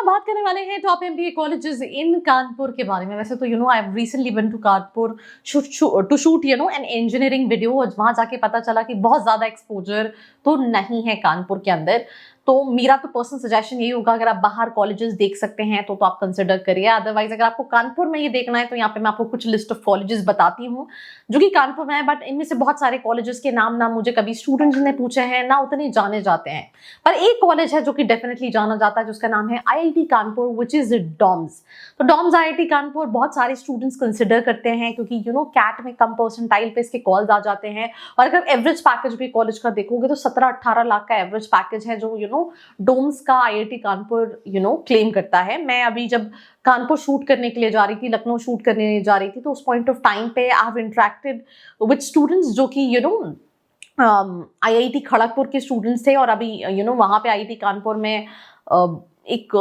हम बात करने वाले हैं top MBA colleges in Kanpur के बारे में। वैसे तो I have recently been to Kanpur to shoot an engineering video. वहां जाके पता चला कि बहुत ज्यादा एक्सपोजर तो नहीं है कानपुर के अंदर। तो मेरा तो पर्सनल सजेशन यही होगा, अगर आप बाहर कॉलेजेस देख सकते हैं तो आप कंसिडर करिए। अदरवाइज अगर आपको कानपुर में ये देखना है तो यहाँ पे मैं आपको कुछ लिस्ट ऑफ कॉलेजेस बताती हूँ जो कि कानपुर में है। बट इनमें से बहुत सारे कॉलेजेस के नाम ना मुझे कभी स्टूडेंट्स ने पूछे हैं ना उतने जाने जाते हैं। पर एक कॉलेज है जो कि डेफिनेटली जाना जाता है, जिसका नाम है IIT Kanpur, which is DOMS. तो डॉम्स IIT कानपुर बहुत सारे स्टूडेंट्स कंसिडर करते हैं क्योंकि कैट में कम परसेंटाइल पे इसके कॉल्स आ जाते हैं। और अगर एवरेज पैकेज भी कॉलेज का देखोगे तो 17-18 लाख का एवरेज पैकेज है जो डोम्स का IIT कानपुर क्लेम करता है। मैं अभी जब कानपुर शूट करने के लिए जा रही थी, लखनऊ शूट करने जा रही थी, तो उस पॉइंट ऑफ टाइम पे I have interacted with students जो कि IIT खड़गपुर के स्टूडेंट्स थे। और अभी वहां पे IIT कानपुर में एक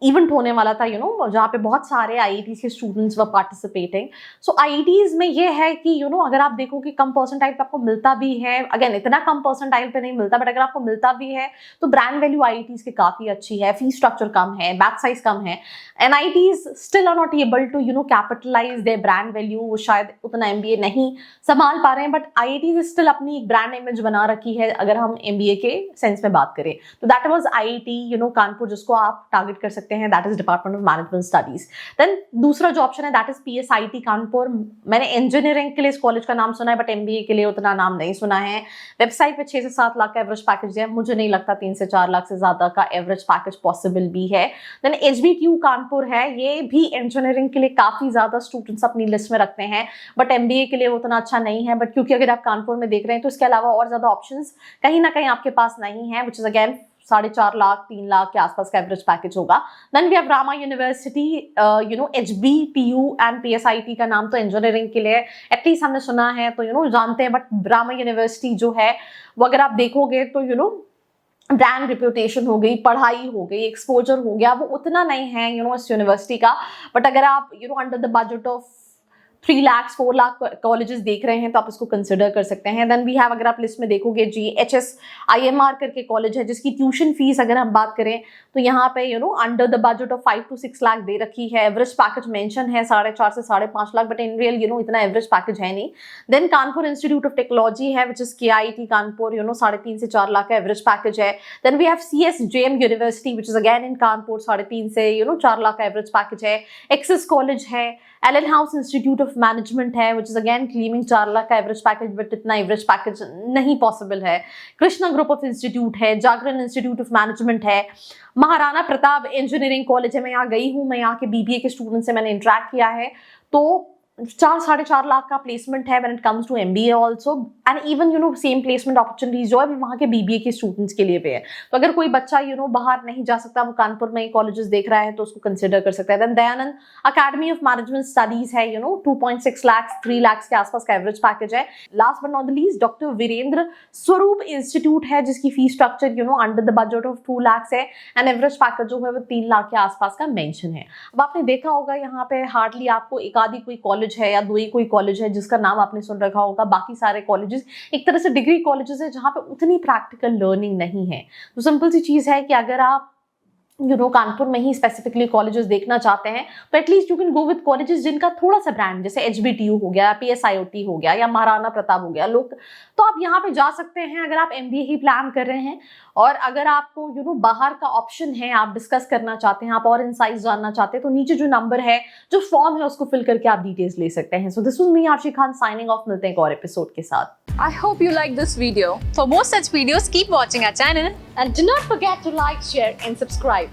इवेंट होने वाला था जहाँ पे बहुत सारे IIT के स्टूडेंट्स व पार्टिसिपेटिंग। सो IITs में ये है कि अगर आप देखो कि कम परसेंटाइल पे आपको मिलता भी है, अगेन इतना कम परसेंटाइल पे नहीं मिलता, बट अगर आपको मिलता भी है तो ब्रांड वैल्यू IITs की काफी अच्छी है, फी स्ट्रक्चर कम है, बैच साइज कम है। NITs still are not able to capitalise their brand value. वो शायद उतना MBA नहीं संभाल पा रहे हैं, बट IITs स्टिल अपनी एक ब्रांड इमेज बना रखी है अगर हम MBA के सेंस में बात करें तो। दैट वाज IIT कानपुर, जिसको आप टारगेट कर सकते हैं, that is department of management studies. Then दूसरा जो ऑप्शन है दैट इज PSIT कानपुर। मैंने इंजीनियरिंग के लिए इस कॉलेज का नाम सुना है, बट MBA के लिए उतना नाम नहीं सुना है। वेबसाइट पे 6 से 7 लाख का एवरेज पैकेज है, मुझे नहीं लगता 3 से 4 लाख से ज्यादा का एवरेज पैकेज पॉसिबल भी है। देन HBTU कानपुर है, ये भी इंजीनियरिंग के लिए काफी ज्यादा स्टूडेंट्स अपनी लिस्ट में रखते हैं, बट MBA के लिए उतना अच्छा नहीं है। बट क्योंकि अगर आप कानपुर में देख रहे हैं तो इसके अलावा और ज्यादा ऑप्शंस कहीं ना कहीं आपके पास नहीं है, which is again 4.5 lakh 3 lakh के आसपास का एवरेज पैकेज होगा। Then we have Rama university, HBTU and PSIT का नाम तो इंजीनियरिंग के लिए एटलीस्ट हमने सुना है तो जानते हैं, बट रामा यूनिवर्सिटी जो है वो अगर आप देखोगे तो ब्रांड रिप्यूटेशन हो गई, पढ़ाई हो गई, एक्सपोजर हो गया, वो उतना नहीं है इस यूनिवर्सिटी का। बट अगर आप under the budget of 3 lakh 4 lakh colleges देख रहे हैं तो आप इसको कंसिडर कर सकते हैं। देन वी हैव, अगर आप लिस्ट में देखोगे, GHS IMR करके कॉलेज है जिसकी ट्यूशन फीस अगर हम बात करें तो यहाँ पे under the budget of 5 to 6 lakh दे रखी है। एवरेज पैकेज मेंशन है 4.5 से 5.5 लाख, बट इन रियल इतना एवरेज पैकेज है नहीं। Then Kanpur institute of technology है विच इज KIT कानपुर, 3.5 से 4 लाख का एवरेज पैकेज है। Then we have CSJM university which is again in Kanpur, 3.5 से 4 लाख का एवरेज पैकेज है। एक्सिस कॉलेज है, Allen house institute of management है which is again claiming 4 lakh का एवरेज पैकेज, बट इतना एवरेज पैकेज नहीं पॉसिबल है। कृष्णा ग्रुप ऑफ इंस्टीट्यूट है, जागरण इंस्टीट्यूट ऑफ मैनेजमेंट है, महाराणा प्रताप इंजीनियरिंग कॉलेज है। मैं यहाँ गई हूँ, मैं यहाँ के BBA के स्टूडेंट से मैंने इंटरेक्ट किया है, तो 4-4.5 लाख का प्लेसमेंट है when it comes to MBA also. And even same placement opportunities जो है वहाँ के BBA के स्टूडेंट्स के लिए भी है। तो अगर कोई बच्चा बाहर नहीं जा सकता, वो कानपुर में ही कॉलेजेस देख रहा है तो उसको कंसिडर कर सकता है। Then Dayanand academy of management studies है, 2.6 लाख 3 लाख के आसपास का एवरेज पैकेज है। Last but not the least doctor Virendra Swarup institute है जिसकी fee structure under the budget of 2 lakh है एंड एवरेज पैकेज जो है वो 3 लाख के आसपास का मेंशन है। अब आपने देखा होगा यहाँ पे हार्डली आपको एक आधी कोई कॉलेज है या 2 ही कोई कॉलेज है जिसका नाम आपने सुन रखा होगा। बाकी सारे कॉलेजेस एक तरह से डिग्री कॉलेजेस है जहां पे उतनी प्रैक्टिकल लर्निंग नहीं है। तो सिंपल सी चीज है कि अगर आप कानपुर में ही स्पेसिफिकली कॉलेजेस देखना चाहते हैं तो at least you can go with colleges जिनका थोड़ा सा ब्रांड, जैसे HBTU हो गया, PSIOT हो गया या महाराणा प्रताप हो गया, लोग तो आप यहाँ पे जा सकते हैं अगर आप MBA ही प्लान कर रहे हैं। और अगर आपको बाहर का ऑप्शन है, आप डिस्कस करना चाहते हैं, आप और इनसाइट्स जानना चाहते हैं, तो नीचे जो नंबर है, जो फॉर्म है, उसको फिल करके आप डिटेल्स ले सकते हैं। So this was me Aarshi Khan signing off. मिलते हैं एक और एपिसोड के साथ। I hope you like this video. For more such videos, keep watching our channel And do not forget to like, share and subscribe.